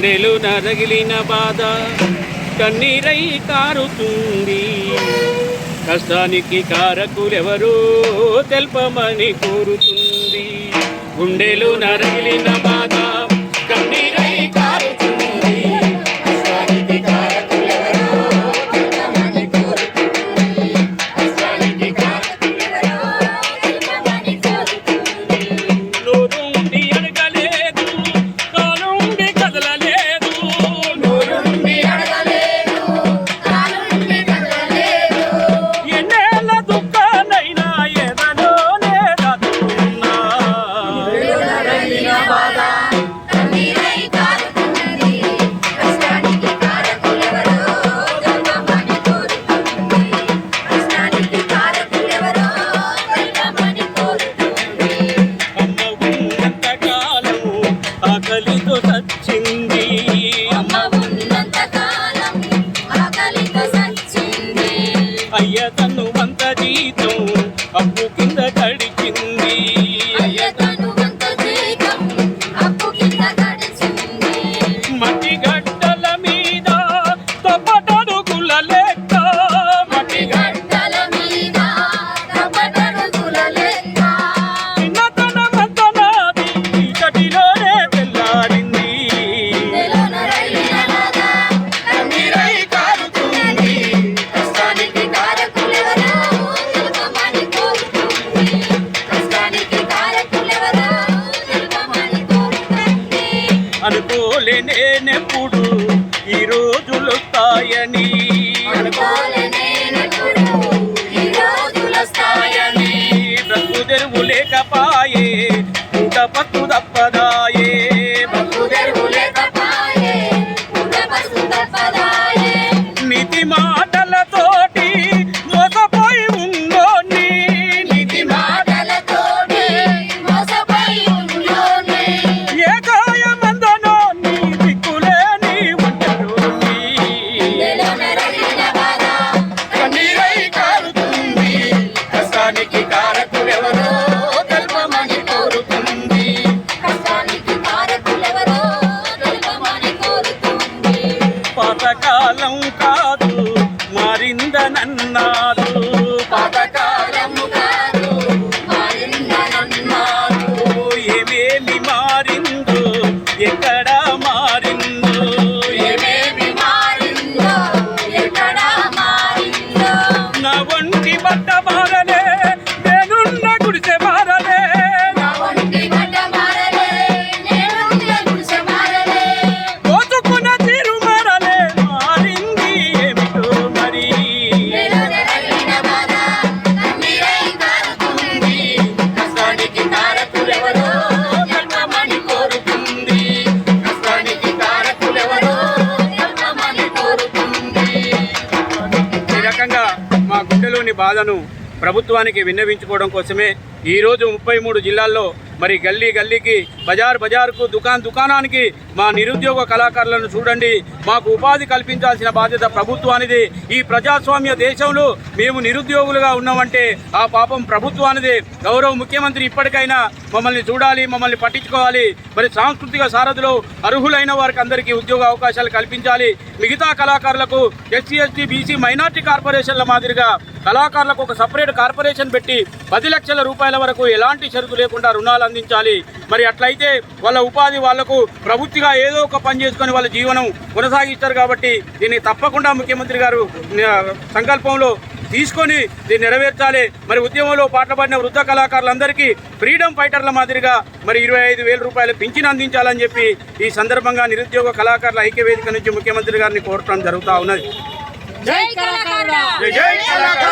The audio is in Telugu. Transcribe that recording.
గుండెలు నరగిలిన బాధ కన్నీరై కారుతుంది. కష్టానికి కారకులెవరో తెల్పమని కోరుతుంది. గుండెలు నరగిలిన బాధ కన్నీరై కారుతుంది. కష్టానికి కారకులెవరో తెల్పమని కోరుతుంది. కష్టానికి కారకులెవరో తెల్పమని కోరుతుంది. నోరుండి అడగలేదు, కాలుండి కదలలేదు. నోరుండి అడగలేదు, కాలుండి కదలలేదు. ఎన్నేళ్ళ దుఃఖానైనా ఎదలోనే దాచుకున్నా. బాధ కన్నీరై కారుతుంది. కష్టానికి కారకులెవరో తెల్పమని కోరుతుంది. కష్టానికి కారకులెవరో తెల్పమని కోరుతుంది. అమ్మ ఉన్నంత కాలం ఆకలితో సచ్చింది. అమ్మ ఉన్నంత కాలం ఆకలితో సచ్చింది. అయ్య తను వంత జీతం అప్పు కింద గడిచింది. అయ్య తను వంత జీతం అప్పు కింద గడిచింది. మట్టి గడ్డల మీద తప్పటడుగుల లెక్క. మట్టి గడ్డల మీద తప్పటడుగుల లెక్క. చిన్నతనమంత నాది చటిలోనే తెల్లారింది. కన్నీరై కారుతుంది. కష్టానికి కారకులెవరో తెల్పమని కోరుతుంది. కష్టానికి కారకులెవరో తెల్పమని కోరుతుంది. అనుకోలేనెప్పుడు ఈ రోజులొస్తాయని. అనుకోలేనెప్పుడు ఈ రోజులొస్తాయని. బ్రతుకు తెరువు లేకపాయే, పూట పత్తు తప్పదాయే. బ్రతుకు తెరువు లేకపాయే, పూట పత్తు తప్పదాయే. నీతి మాటలతోటి మోసపోయి ఉన్నోని. నీతి మాటలతోటి మోసపోయి ఉన్నోని. ఏ గాయమందనో నీ దిక్కులేని ఒంటరోని. కన్నీరై కారుతుంది. కష్టానికి కారకులెవరో తెల్పమని కోరుతుంది. కష్టానికి కారకులెవరో తెల్పమని కోరుతుంది. పాతకాలం కాదు మారిందనన్నారు. పాతకాలం కాదు మారిందనన్నారు. ఏమేమి మారిందో ఎక్కడ మారిందో. ఏమేమి మారిందో ఎక్కడ మారిందో. నా ఒంటి బట్ట మారలే, నేనున్న గుడిసె మారలే. నా ఒంటి బట్ట మారలే, నేనున్న గుడిసె మారలే. దోచుకున్న తీరు మారలే, మారింది ఏమిటో మరి. కన్నీరై కారుతుంది. కష్టానికి కారకులెవరో తెల్పమని కోరుతుంది. కష్టానికి కారకులెవరో తెల్పమని కోరుతుంది. ఈ రకంగా మా గుండెలోని బాధను ప్రభుత్వానికి విన్నవించుకోవడం కోసమే ఈరోజు 33 జిల్లాల్లో మరి గల్లీ గల్లీకి, బజార్ బజార్కు, దుకాణానికి మా నిరుద్యోగ కళాకారులను చూడండి. మాకు ఉపాధి కల్పించాల్సిన బాధ్యత ప్రభుత్వానిది. ఈ ప్రజాస్వామ్య దేశంలో మేము నిరుద్యోగులుగా ఉన్నామంటే ఆ పాపం ప్రభుత్వానిదే. గౌరవ ముఖ్యమంత్రి ఇప్పటికైనా మమ్మల్ని చూడాలి, మమ్మల్ని పట్టించుకోవాలి. మరి సాంస్కృతిక సారథిలో అర్హులైన వారికి అందరికీ ఉద్యోగ అవకాశాలు కల్పించాలి. మిగతా కళాకారులకు ఎస్సీ, ఎస్టీ, బీసీ, మైనార్టీ కార్పొరేషన్ల మాదిరిగా కళాకారులకు ఒక సపరేట్ కార్పొరేషన్ పెట్టి 10 లక్షల రూపాయల వరకు ఎలాంటి షరతు లేకుండా రుణాలు అందించాలి. మరి అట్లయితే వాళ్ళ ఉపాధి వాళ్లకు ప్రభుత్వంగా ఏదో ఒక పని చేసుకొని వాళ్ళ జీవనం కొనసాగిస్తారు. కాబట్టి దీన్ని తప్పకుండా ముఖ్యమంత్రి గారు సంకల్పంలో తీసుకొని దీన్ని నెరవేర్చాలి. మరి ఉద్యమంలో పాటలు పాడిన వృద్ధ కళాకారులందరికీ ఫ్రీడమ్ ఫైటర్ల మాదిరిగా మరి 25,000 రూపాయలు పింఛన్ అందించాలని చెప్పి ఈ సందర్భంగా నిరుద్యోగ కళాకారుల ఐక్యవేదిక నుంచి ముఖ్యమంత్రి గారిని కోరటం జరుగుతూ ఉన్నది. జై కళాకారుడా, జై కళాకారుడా.